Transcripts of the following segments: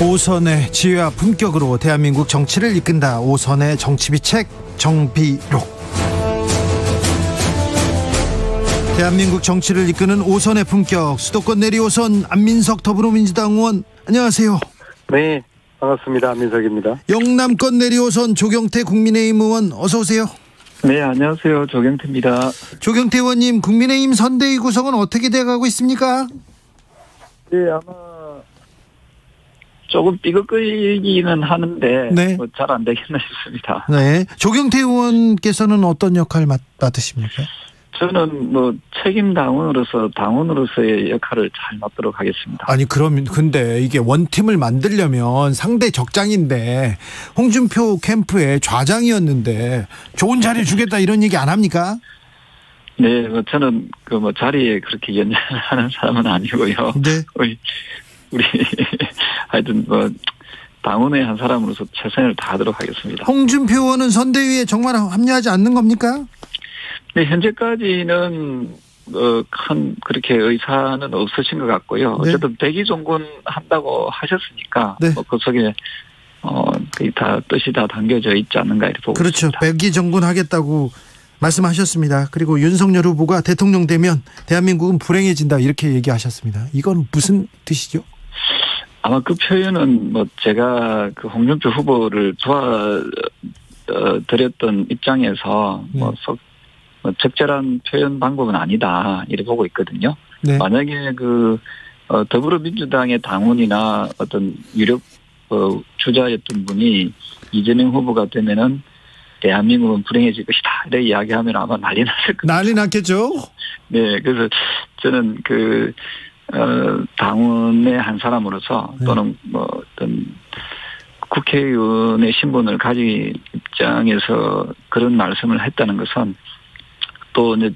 오선의 지혜와 품격으로 대한민국 정치를 이끈다. 오선의 정치비책 정비록. 대한민국 정치를 이끄는 오선의 품격, 수도권 내리오선 안민석 더불어민주당 의원, 안녕하세요. 네, 반갑습니다. 안민석입니다. 영남권 내리오선 조경태 국민의힘 의원, 어서 오세요. 네, 안녕하세요. 조경태입니다. 조경태 의원님, 국민의힘 선대위 구성은 어떻게 돼가고 있습니까? 네, 아마 조금 삐걱거리기는 하는데 네. 잘 안 되겠나 싶습니다. 네, 조경태 의원께서는 어떤 역할 맡으십니까? 저는 책임 당원으로서의 역할을 잘 맡도록 하겠습니다. 아니, 그러면 근데 이게 원팀을 만들려면 상대 적장인데 홍준표 캠프의 좌장이었는데 좋은 자리 주겠다 이런 얘기 안 합니까? 네, 저는 자리에 그렇게 연연하는 사람은 아니고요. 네. 우리 하여튼 당원의 한 사람으로서 최선을 다하도록 하겠습니다. 홍준표 의원은 선대위에 정말 합류하지 않는 겁니까? 네, 현재까지는 큰 그렇게 의사는 없으신 것 같고요. 네. 어쨌든 백의종군 한다고 하셨으니까 네. 그 속에 거의 다 뜻이 다 담겨져 있지 않는가 이렇게 보고 그렇죠. 있습니다. 백의정군하겠다고 말씀하셨습니다. 그리고 윤석열 후보가 대통령 되면 대한민국은 불행해진다 이렇게 얘기하셨습니다. 이건 무슨 뜻이죠? 아마 그 표현은 제가 그 홍준표 후보를 도와드렸던 입장에서 적절한 표현 방법은 아니다 이렇게 보고 있거든요. 네. 만약에 더불어민주당의 당원이나 어떤 유력 주자였던 분이 이재명 후보가 되면은 대한민국은 불행해질 것이다 이렇게 이야기하면 아마 난리 났을 겁니다. 난리 났겠죠. 네, 그래서 저는 당원의 한 사람으로서 또는 어떤 국회의원의 신분을 가진 입장에서 그런 말씀을 했다는 것은 또 이제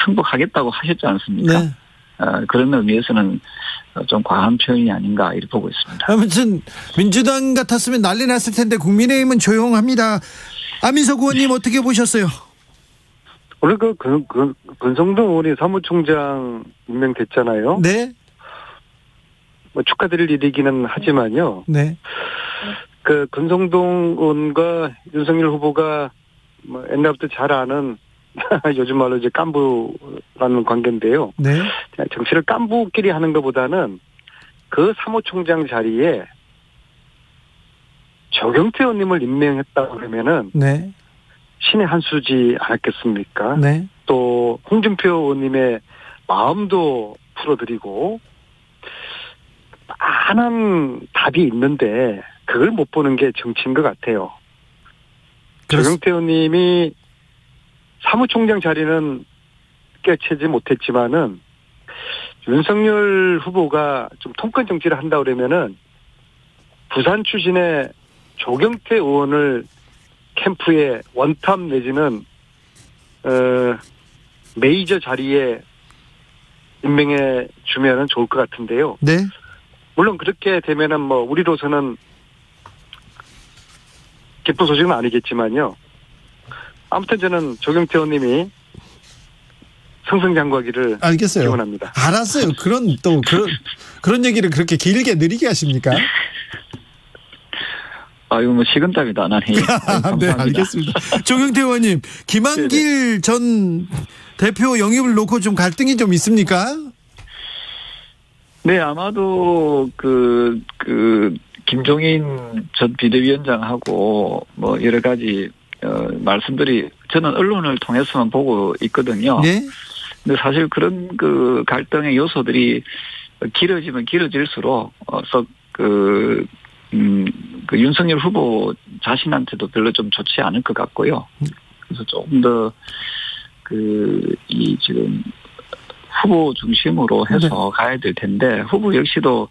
승복하겠다고 하셨지 않습니까? 네. 그런 의미에서는 좀 과한 표현이 아닌가 이렇게 보고 있습니다. 아무튼 민주당 같았으면 난리 났을 텐데 국민의힘은 조용합니다. 안민석 의원님 어떻게 보셨어요? 오늘 권성동 의원이 사무총장 임명됐잖아요. 네. 축하드릴 일이기는 하지만요. 네. 권성동 의원과 윤석열 후보가 옛날부터 잘 아는 요즘 말로 이제 깐부라는 관계인데요. 네. 정치를 깐부끼리 하는 것보다는 그 사무총장 자리에 조경태 의원님을 임명했다고 그러면은 네. 신의 한 수지 않았겠습니까? 네. 또 홍준표 의원님의 마음도 풀어드리고 많은 답이 있는데 그걸 못 보는 게 정치인 것 같아요. 조경태 의원님이 사무총장 자리는 깨치지 못했지만은 윤석열 후보가 좀 통큰 정치를 한다 그러면은 부산 출신의 조경태 의원을 캠프에 원탑 내지는 메이저 자리에 임명해 주면은 좋을 것 같은데요. 네. 물론 그렇게 되면은 우리로서는 기쁜 소식은 아니겠지만요. 아무튼 저는 조경태 의원님이 승승장구하기를 알겠어요. 기원합니다. 알았어요. 그런 얘기를 그렇게 길게 느리게 하십니까? 아유, 식은땀이 안 하니. 네, 알겠습니다. 조경태 의원님, 김한길 전 대표 영입을 놓고 좀 갈등이 좀 있습니까? 네, 아마도 김종인 전 비대위원장하고 여러 가지 말씀들이 저는 언론을 통해서만 보고 있거든요. 네. 근데 사실 그런 갈등의 요소들이 길어지면 길어질수록 윤석열 후보 자신한테도 별로 좀 좋지 않을 것 같고요. 그래서 조금 더 지금 후보 중심으로 해서 가야 될 텐데 후보 역시도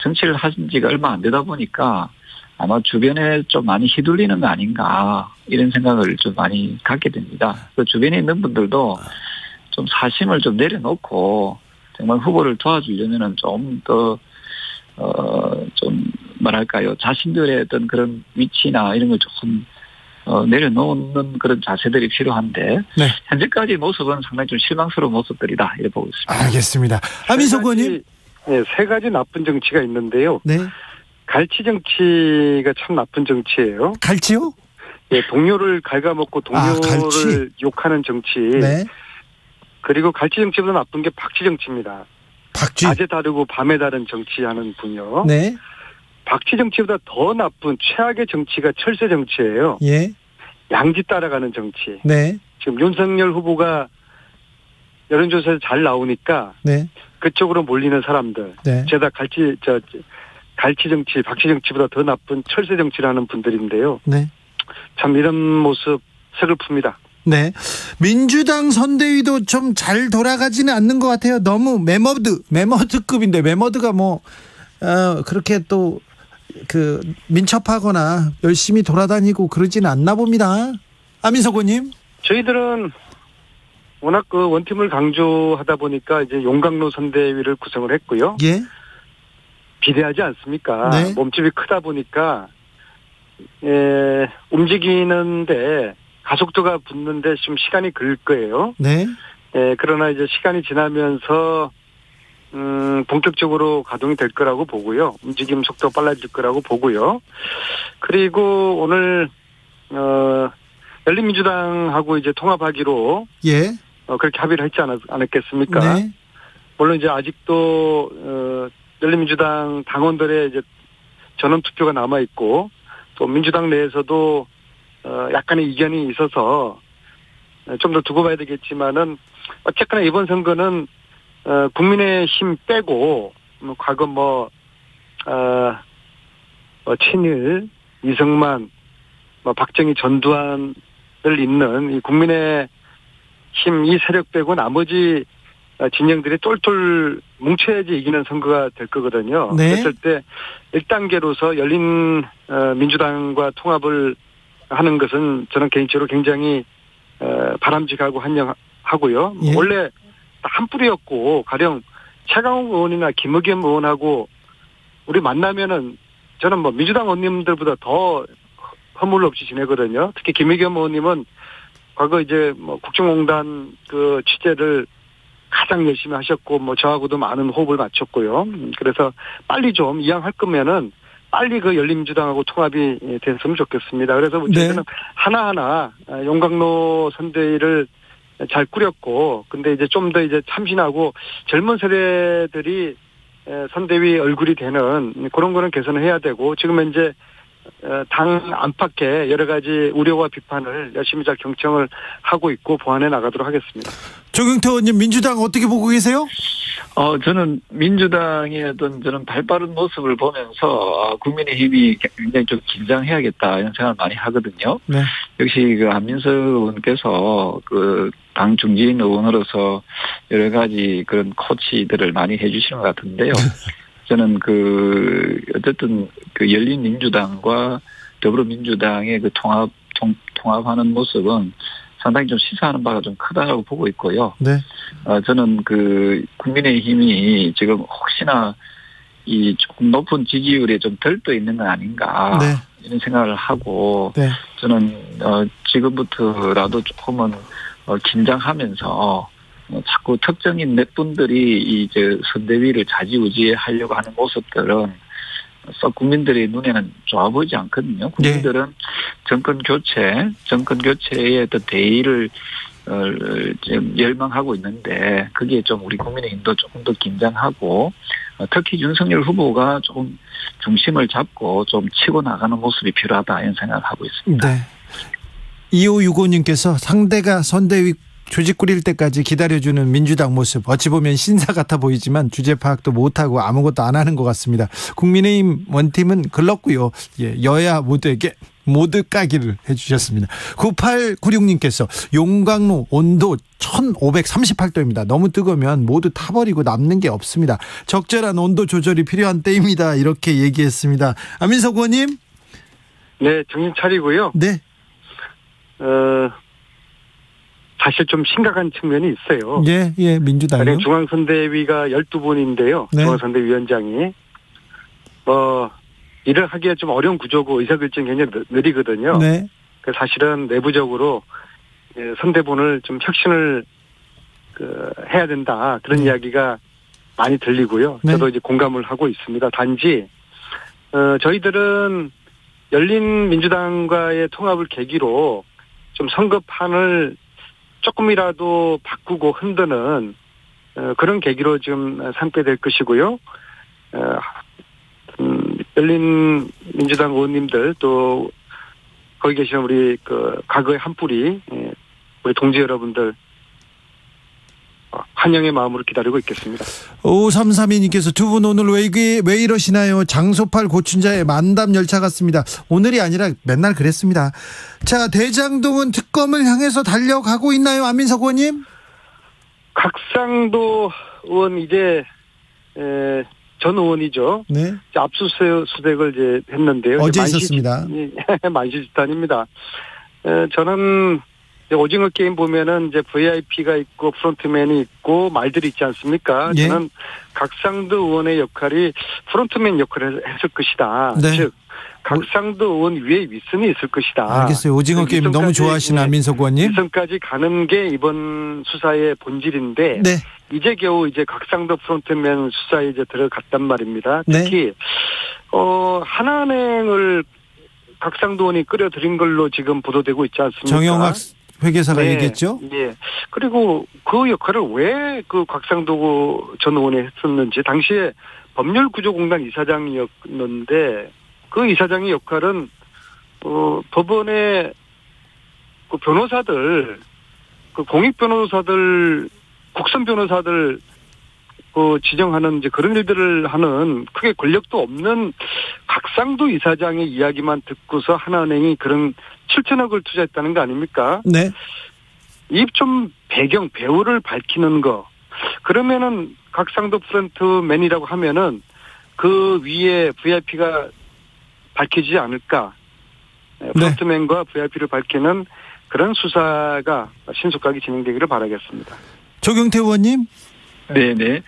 정치를 하신 지가 얼마 안 되다 보니까 아마 주변에 좀 많이 휘둘리는 거 아닌가 이런 생각을 좀 많이 갖게 됩니다. 그 주변에 있는 분들도 좀 사심을 좀 내려놓고 정말 후보를 도와주려면은 좀 더 좀 뭐랄까요, 자신들의 어떤 그런 위치나 이런 걸 조금 내려놓는 그런 자세들이 필요한데 네. 현재까지 모습은 상당히 좀 실망스러운 모습들이다 이렇게 보고 있습니다. 알겠습니다. 안민석 의원님. 네, 세 가지 나쁜 정치가 있는데요. 네. 갈치 정치가 참 나쁜 정치예요. 갈치요? 예, 동료를 갉아먹고 동료를 갈치. 욕하는 정치. 네. 그리고 갈치 정치보다 나쁜 게 박쥐 정치입니다. 박쥐. 낮에 다르고 밤에 다른 정치하는 분요. 네. 박쥐 정치보다 더 나쁜 최악의 정치가 철새 정치예요. 예. 양지 따라가는 정치. 네. 지금 윤석열 후보가 여론조사에서 잘 나오니까 네. 그쪽으로 몰리는 사람들. 네. 죄다 갈치 정치, 박쥐 정치보다 더 나쁜 철새 정치를 하는 분들인데요. 네. 참 이런 모습 서글픕니다. 네. 민주당 선대위도 좀 잘 돌아가지는 않는 것 같아요. 너무 매머드급인데, 매머드가 그렇게 또, 민첩하거나 열심히 돌아다니고 그러지는 않나 봅니다. 안민석 의원님. 저희들은 워낙 원팀을 강조하다 보니까 이제 용광로 선대위를 구성을 했고요. 예. 비대하지 않습니까? 네. 몸집이 크다 보니까, 움직이는데 가속도가 붙는데 좀 시간이 걸릴 거예요. 네. 그러나 이제 시간이 지나면서 본격적으로 가동이 될 거라고 보고요. 움직임 속도 빨라질 거라고 보고요. 그리고 오늘 열린민주당하고 이제 통합하기로 예. 그렇게 합의를 했지 않았겠습니까? 네. 물론 이제 아직도 열린민주당 당원들의 이제 전원 투표가 남아 있고 또 민주당 내에서도 약간의 이견이 있어서 좀 더 두고 봐야 되겠지만은 어쨌거나 이번 선거는 국민의힘 빼고 과거 친일, 이승만, 박정희, 전두환을 잇는 이 국민의힘 이 세력 빼고 나머지 진영들이 똘똘 뭉쳐야지 이기는 선거가 될 거거든요. 네. 그랬을 때 1단계로서 열린 민주당과 통합을 하는 것은 저는 개인적으로 굉장히 바람직하고 환영하고요. 예. 원래 한 뿌리였고 가령 최강욱 의원이나 김의겸 의원하고 우리 만나면은 저는 민주당 의원님들보다 더 허물 없이 지내거든요. 특히 김의겸 의원님은 과거 이제 국정농단 취재를 가장 열심히 하셨고 저하고도 많은 호흡을 맞췄고요. 그래서 빨리 좀 이왕 할 거면은 빨리 열린민주당하고 통합이 됐으면 좋겠습니다. 그래서 저희는 하나하나 용광로 선대위를 잘 꾸렸고, 근데 이제 좀 더 이제 참신하고 젊은 세대들이 선대위 얼굴이 되는 그런 거는 개선을 해야 되고, 지금 현재 당 안팎의 여러 가지 우려와 비판을 열심히 잘 경청을 하고 있고 보완해 나가도록 하겠습니다. 조경태 의원님, 민주당 어떻게 보고 계세요? 저는 민주당의 어떤 저는 발빠른 모습을 보면서 국민의힘이 굉장히 좀 긴장해야겠다 이런 생각을 많이 하거든요. 네. 역시 안민석 의원께서 당 중진 의원으로서 여러 가지 그런 코치들을 많이 해주시는 것 같은데요. 저는 어쨌든 열린민주당과 더불어민주당의 통합하는 모습은 상당히 좀 시사하는 바가 좀 크다고 보고 있고요. 네. 저는 국민의힘이 지금 혹시나 이 조금 높은 지지율에 좀 들떠 있는 건 아닌가. 네. 이런 생각을 하고. 네. 저는, 지금부터라도 조금은, 긴장하면서, 자꾸 특정인 몇 분들이 선대위를 좌지우지 하려고 하는 모습들은 썩 국민들의 눈에는 좋아 보이지 않거든요. 국민들은 정권 교체의 어떤 대의를 지금 열망하고 있는데 그게 좀 우리 국민의힘도 조금 더 긴장하고 특히 윤석열 후보가 조금 중심을 잡고 좀 치고 나가는 모습이 필요하다 이런 생각을 하고 있습니다. 네. 2565님께서 상대가 선대위 조직 꾸릴 때까지 기다려주는 민주당 모습 어찌 보면 신사 같아 보이지만 주제 파악도 못하고 아무것도 안 하는 것 같습니다. 국민의힘 원팀은 글렀고요. 여야 모두에게 모두 까기를 해주셨습니다. 9896님께서 용광로 온도 1538도입니다. 너무 뜨거우면 모두 타버리고 남는 게 없습니다. 적절한 온도 조절이 필요한 때입니다. 이렇게 얘기했습니다. 안민석 의원님. 네, 정신 차리고요. 네. 사실 좀 심각한 측면이 있어요. 예, 민주당이요. 중앙선대위가 12분인데요. 네. 중앙선대위원장이. 일을 하기가 좀 어려운 구조고 의사결정이 굉장히 느리거든요. 네. 그래서 사실은 내부적으로 선대본을 좀 혁신을 해야 된다. 그런 이야기가 많이 들리고요. 네. 저도 이제 공감을 하고 있습니다. 단지 저희들은 열린민주당과의 통합을 계기로 좀 선거판을 조금이라도 바꾸고 흔드는 그런 계기로 좀 삼게 될 것이고요. 열린민주당 의원님들 또 거기 계신 우리 그 과거의 한뿌리 우리 동지 여러분들 환영의 마음으로 기다리고 있겠습니다. 5332님께서 두 분 오늘 왜 이러시나요? 장소팔 고춘자의 만담 열차 같습니다. 오늘이 아니라 맨날 그랬습니다. 자, 대장동은 특검을 향해서 달려가고 있나요? 안민석 의원님? 각상도 의원 이제 전 의원이죠. 네. 압수수색을 이제 했는데요. 어제 있었습니다. 만시집단입니다. 저는 오징어 게임 보면은 이제 VIP가 있고 프론트맨이 있고 말들이 있지 않습니까? 예. 저는 각상도 의원의 역할이 프론트맨 역할을 했을 것이다. 네. 즉 각상도 의원 위에 윗선이 있을 것이다. 알겠어요. 오징어 게임 너무 좋아하시는 안민석 의원님. 윗선까지 가는 게 이번 수사의 본질인데 네. 이제 겨우 이제 각상도 프론트맨 수사에 이제 들어갔단 말입니다. 특히 네. 하나은행을 각상도 의원이 끌어들인 걸로 지금 보도되고 있지 않습니까? 정영학 회계사가 네. 얘기했죠. 예. 그리고 그 역할을 왜 그 각상도 전 의원이 했었는지 당시에 법률구조공단 이사장이었는데 그 이사장의 역할은 법원의 그 변호사들, 그 공익 변호사들, 국선 변호사들 그 지정하는 이제 그런 일들을 하는 크게 권력도 없는 각상도 이사장의 이야기만 듣고서 하나은행이 그런 7천억을 투자했다는 거 아닙니까? 네. 이 좀 배우를 밝히는 거. 그러면은 각상도 프론트맨이라고 하면은 그 위에 VIP가 밝혀지지 않을까. 프론트맨과 VIP를 밝히는 그런 수사가 신속하게 진행되기를 바라겠습니다. 조경태 의원님. 네네.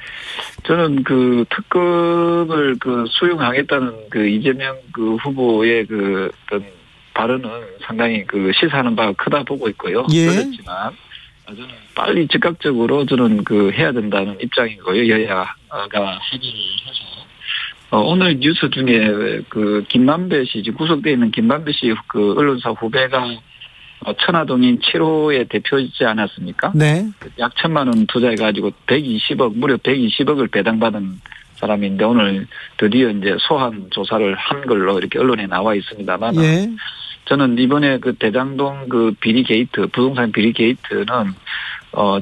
저는 그 특검을 수용하겠다는 그 이재명 그 후보의 그 어떤 발언은 상당히 그 시사하는 바가 크다 보고 있고요. 예. 그렇지만 저는 빨리 즉각적으로 저는 그 해야 된다는 입장이고요. 여야가 합의를 해서 오늘 뉴스 중에 그 김만배 씨 지금 구속돼 있는 김만배 씨 그 언론사 후배가 천화동인 7호의 대표이지 않았습니까? 네. 약 1,000만 원 투자해가지고 무려 120억을 배당받은 사람인데 오늘 드디어 이제 소환 조사를 한 걸로 이렇게 언론에 나와 있습니다만. 예. 저는 이번에 그 대장동 그 비리 게이트, 부동산 비리 게이트는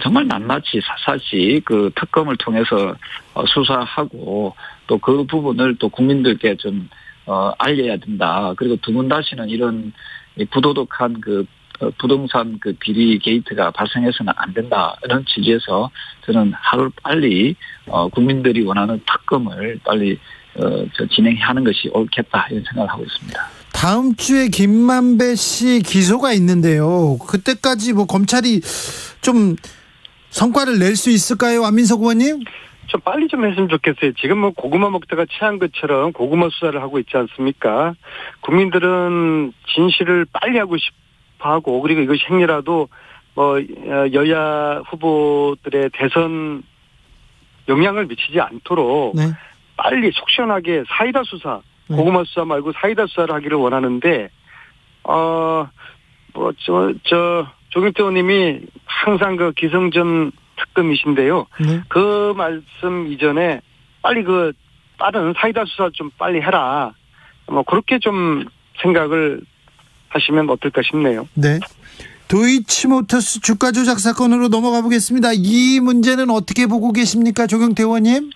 정말 낱낱이 사사시 그 특검을 통해서 수사하고 또 그 부분을 또 국민들께 좀 알려야 된다. 그리고 두 번 다시는 이런 부도덕한 그 부동산 그 비리 게이트가 발생해서는 안 된다. 이런 취지에서 저는 하루 빨리 국민들이 원하는 특검을 빨리 진행하는 것이 옳겠다 이런 생각을 하고 있습니다. 다음 주에 김만배 씨 기소가 있는데요. 그때까지 뭐 검찰이 좀 성과를 낼 수 있을까요, 안민석 의원님? 좀 빨리 좀 했으면 좋겠어요. 지금 뭐 고구마 먹다가 체한 것처럼 고구마 수사를 하고 있지 않습니까? 국민들은 진실을 빨리 하고 싶어하고 그리고 이것이 행여라도 뭐 여야 후보들의 대선 영향을 미치지 않도록 네. 빨리 속 시원하게 사이다 수사, 고구마 수사 말고 사이다 수사를 하기를 원하는데 조경태 의원님이 항상 그 기성전 특검이신데요. 네. 그 말씀 이전에 빨리 그 빠른 사이다 수사 좀 빨리 해라. 뭐 그렇게 좀 생각을 하시면 어떨까 싶네요. 네. 도이치모터스 주가 조작 사건으로 넘어가 보겠습니다. 이 문제는 어떻게 보고 계십니까, 조경태 의원님?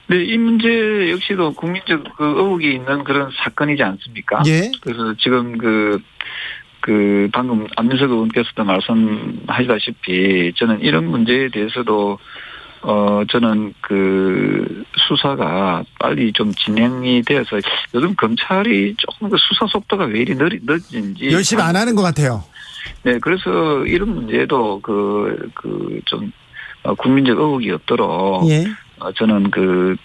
네, 이 문제 역시도 국민적 그 의혹이 있는 그런 사건이지 않습니까? 예. 그래서 지금 방금 안민석 의원께서도 말씀하시다시피 저는 이런 문제에 대해서도 저는 그 수사가 빨리 좀 진행이 되어서 요즘 검찰이 조금 그 수사 속도가 왜 이리 늦은지 열심히 안 하는 것 같아요. 네, 그래서 이런 문제도 좀 국민적 의혹이 없도록 예. 저는 그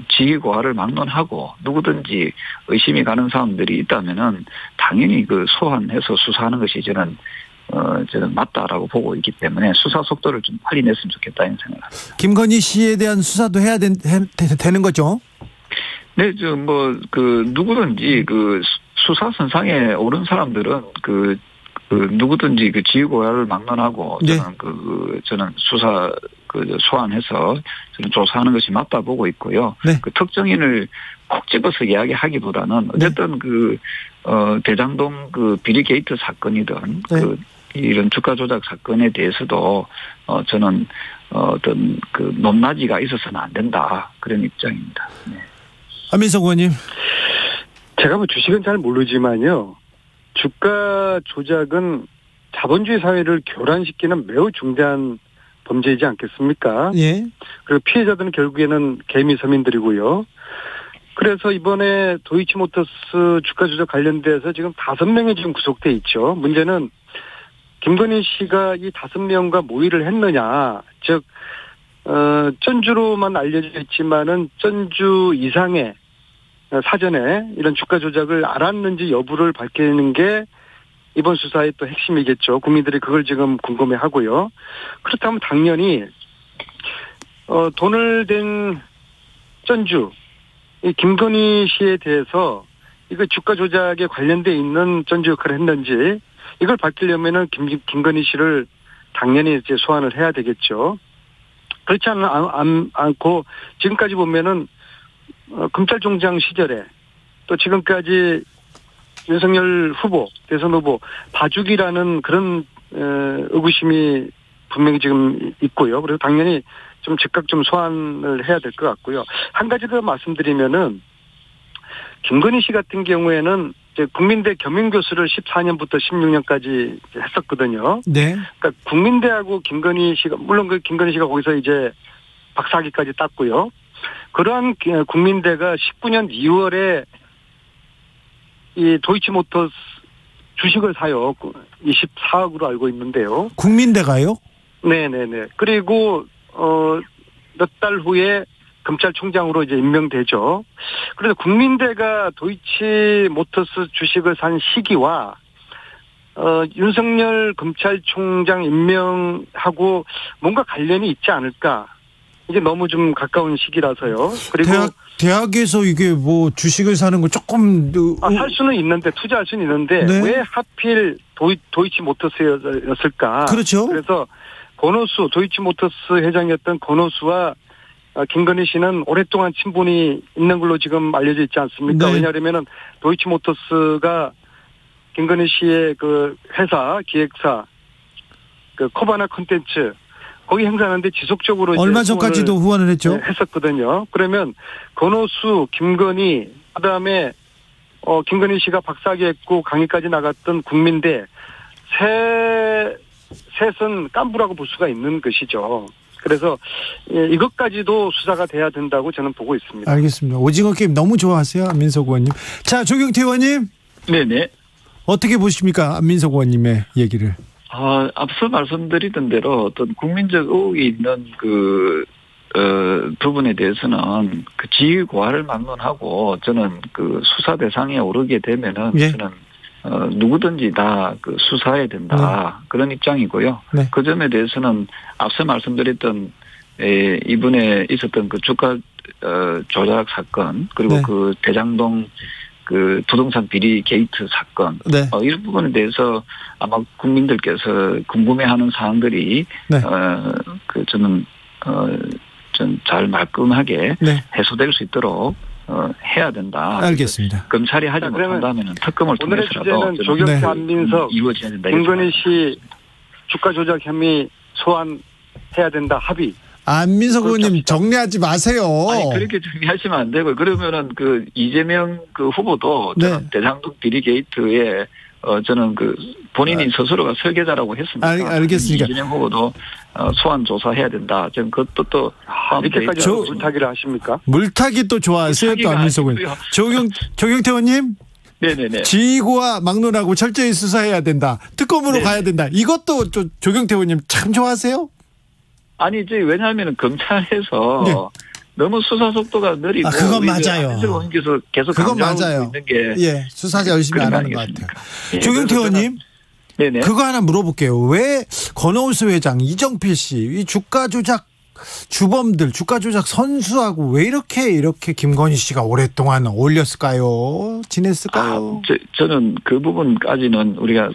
지휘고하를 막론하고 누구든지 의심이 가는 사람들이 있다면은 당연히 그 소환해서 수사하는 것이 저는 맞다라고 보고 있기 때문에 수사 속도를 좀 빨리 냈으면 좋겠다는 생각을 합니다. 김건희 씨에 대한 수사도 해야 되는 거죠? 네, 누구든지 수사 선상에 오른 사람들은 누구든지 지휘고야를 막론하고 네. 저는 수사 소환해서 저는 조사하는 것이 맞다 보고 있고요. 네. 특정인을 콕 집어서 이야기하기보다는 어쨌든 대장동 비리 게이트 사건이든 네. 이런 주가 조작 사건에 대해서도 저는 어떤 높낮이가 있어서는 안 된다, 그런 입장입니다. 네. 안민석 의원님. 제가 주식은 잘 모르지만요. 주가 조작은 자본주의 사회를 교란시키는 매우 중대한 범죄이지 않겠습니까? 예. 그리고 피해자들은 결국에는 개미 서민들이고요. 그래서 이번에 도이치모터스 주가 조작 관련돼서 지금 5명이 지금 구속돼 있죠. 문제는 김건희 씨가 이 5명과 모의를 했느냐, 즉 전주로만 알려져 있지만은 전주 이상의 사전에 이런 주가 조작을 알았는지 여부를 밝히는 게 이번 수사의 또 핵심이겠죠. 국민들이 그걸 지금 궁금해하고요. 그렇다면 당연히 돈을 댄 전주 이 김건희 씨에 대해서 이거 주가 조작에 관련돼 있는 전주 역할을 했는지 이걸 밝히려면은 김건희 씨를 당연히 이제 소환을 해야 되겠죠. 그렇지 않고 지금까지 보면은 검찰총장 시절에 또 지금까지 윤석열 후보, 대선 후보 봐주기라는 그런 의구심이 분명히 지금 있고요. 그리고 당연히 좀 즉각 좀 소환을 해야 될 것 같고요. 한 가지 더 말씀드리면은 김건희 씨 같은 경우에는 이제 국민대 겸임교수를 14년부터 16년까지 했었거든요. 네. 그러니까 국민대하고 김건희 씨가 물론 김건희 씨가 거기서 이제 박사학위까지 땄고요. 그러한 국민대가 19년 2월에 이 도이치모터스 주식을 사요. 24억으로 알고 있는데요. 국민대가요? 네네네. 그리고 몇 달 후에 검찰총장으로 이제 임명되죠. 그래서 국민대가 도이치모터스 주식을 산 시기와 윤석열 검찰총장 임명하고 뭔가 관련이 있지 않을까. 이게 너무 좀 가까운 시기라서요. 그리고 대학에서 이게 주식을 사는 거 조금 할 수는 있는데 투자할 수는 있는데 네. 왜 하필 도이치모터스였을까? 그렇죠. 그래서 권오수 도이치모터스 회장이었던 권오수와 김건희 씨는 오랫동안 친분이 있는 걸로 지금 알려져 있지 않습니까? 네. 왜냐하면은 도이치모터스가 김건희 씨의 회사 기획사 코바나 콘텐츠 거기 행사하는데 지속적으로 얼마 전까지도 후원을 했죠. 했었거든요. 그러면 권오수, 김건희, 그다음에 김건희 씨가 박사학위 했고 강의까지 나갔던 국민대 셋은 깐부라고 볼 수가 있는 것이죠. 그래서 이것까지도 수사가 돼야 된다고 저는 보고 있습니다. 알겠습니다. 오징어 게임 너무 좋아하세요, 안민석 의원님. 자, 조경태 의원님. 네네. 어떻게 보십니까, 안민석 의원님의 얘기를? 앞서 말씀드리던 대로 어떤 국민적 의혹이 있는 부분에 대해서는 지휘 고하를 막론하고 저는 수사 대상에 오르게 되면은 예. 저는 누구든지 다 수사해야 된다. 그런 입장이고요. 네. 그 점에 대해서는 앞서 말씀드렸던 이번에 있었던 주가 조작 사건 그리고 네. 대장동 부동산 비리 게이트 사건 네. 이런 부분에 대해서 아마 국민들께서 궁금해하는 사항들이 네. 저는 좀 잘 말끔하게 네. 해소될 수 있도록 해야 된다. 알겠습니다. 검찰이 하지 못한다면 특검을 오늘의 통해서라도 주제는 조경태 네. 안민석 이루어져야 된다. 김건희 씨 주가 조작 혐의 소환해야 된다 합의. 안민석 의원님 정리하지 마세요. 아니 그렇게 정리하시면 안 되고 그러면은 이재명 후보도 네. 저는 대장동 비리 게이트에 저는 본인이 스스로가 설계자라고 했습니다. 알겠습니다. 이재명 후보도 소환 조사해야 된다. 저는 그것도 또 이렇게까지 물타기를 하십니까? 물타기 또 좋아하세요, 또 안민석 의원님. 조경태 의원님. 네네네. 지휘고와 막론하고 철저히 수사해야 된다. 특검으로 가야 된다. 이것도 조경태 의원님 참 좋아하세요? 아니 왜냐하면 검찰에서 네. 너무 수사 속도가 느리고 그건 맞아요. 안민석 의원께서 계속 그건 강조하고 맞아요. 있는 게 수사 열심히 안 하는 것 같아요. 예, 조경태 의원님. 네네. 그거 하나 물어볼게요. 왜 권오수 회장, 이정필 씨 이 주가 조작 주범들, 주가 조작 선수하고 왜 이렇게 김건희 씨가 오랫동안 어울렸을까요? 지냈을까요? 저는 그 부분까지는 우리가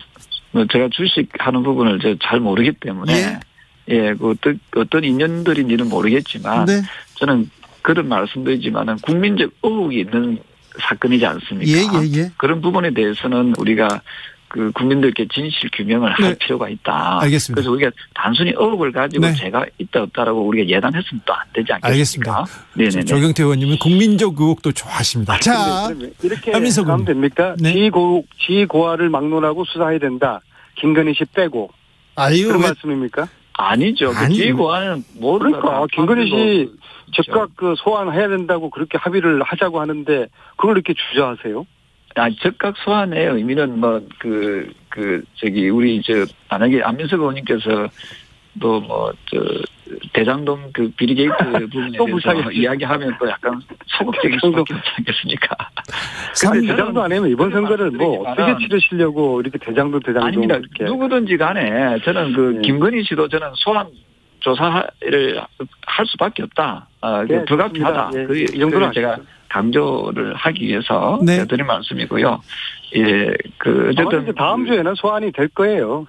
제가 주식하는 부분을 잘 모르기 때문에 그 어떤 인연들인지는 모르겠지만 네. 저는 그런 말씀드리지만은 국민적 의혹이 있는 사건이지 않습니까? 예. 그런 부분에 대해서는 우리가 그 국민들께 진실 규명을 할 필요가 있다. 알겠습니다. 그래서 우리가 단순히 의혹을 가지고 네. 제가 있다 없다라고 우리가 예단했으면 또 안 되지 않겠습니까? 알겠습니다. 네네. 조경태 의원님은 국민적 의혹도 좋아하십니다. 자, 이렇게 한민석 하면 됩니까? 네. 지고화를 막론하고 수사해야 된다. 김건희 씨 빼고. 그런 말씀입니까? 아니죠. 그 지고화는 모든 그러니까 김건희 씨 즉각 그 소환해야 된다고 그렇게 합의를 하자고 하는데 그걸 이렇게 주저하세요? 즉각 소환의 의미는 우리 만약에 안민석 의원님께서 대장동 그 비리 게이트 부분에 대해서 이야기하면 또 약간 소극적일 수밖에 없지 않겠습니까? 근데 대장동 안 하면 이번 선거를 어떻게 치르시려고 이렇게 대장동 아닙니다. 이렇게. 누구든지 간에 저는 김건희 씨도 저는 소환 조사를 할 수밖에 없다. 불가피하다. 이 정도로 제가 강조를 하기 위해서 드린 말씀이고요. 어쨌든 다음 주에는 소환이 될 거예요.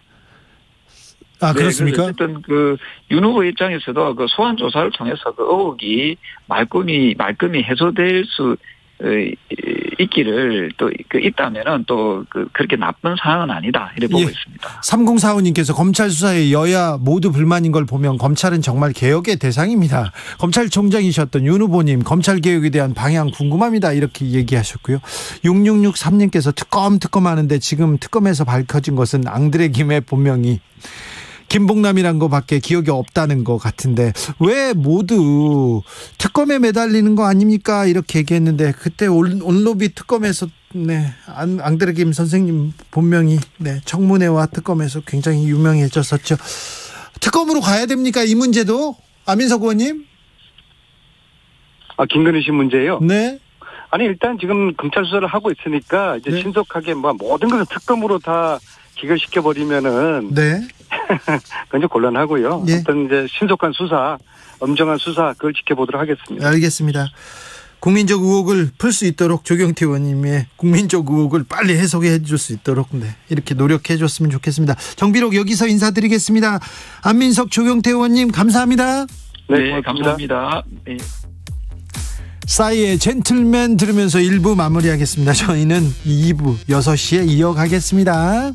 그렇습니까? 어쨌든 윤 후보 입장에서도 그 소환 조사를 통해서 그 의혹이 말끔히 해소될 수 있기를 또 있다면은 또 그렇게 나쁜 상황은 아니다 이렇게 보고 있습니다. 3045님께서 검찰 수사에 여야 모두 불만인 걸 보면 검찰은 정말 개혁의 대상입니다. 검찰총장이셨던 윤 후보님 검찰 개혁에 대한 방향 궁금합니다 이렇게 얘기하셨고요. 6663님께서 특검하는데 지금 특검에서 밝혀진 것은 앙드레 김의 본명이 김봉남이란 거밖에 기억이 없다는 것 같은데 왜 모두 특검에 매달리는 거 아닙니까? 이렇게 얘기했는데 그때 온로비 특검에서 앙드레 김 선생님 본명이 청문회와 특검에서 굉장히 유명해졌었죠. 특검으로 가야 됩니까? 이 문제도 안민석 의원님? 김건희 씨 문제요? 네. 아니 일단 지금 검찰 수사를 하고 있으니까 이제 신속하게 모든 것을 특검으로 다 기결시켜 버리면은 굉장히 곤란하고요. 어떤 이제 신속한 수사, 엄정한 수사 그걸 지켜보도록 하겠습니다. 알겠습니다. 국민적 의혹을 풀 수 있도록 조경태 의원님의 국민적 의혹을 빨리 해소해 줄 수 있도록 이렇게 노력해 줬으면 좋겠습니다. 정비록 여기서 인사드리겠습니다. 안민석 조경태 의원님 감사합니다. 네, 감사합니다. 네. 싸이의 젠틀맨 들으면서 1부 마무리하겠습니다. 저희는 2부 6시에 이어가겠습니다.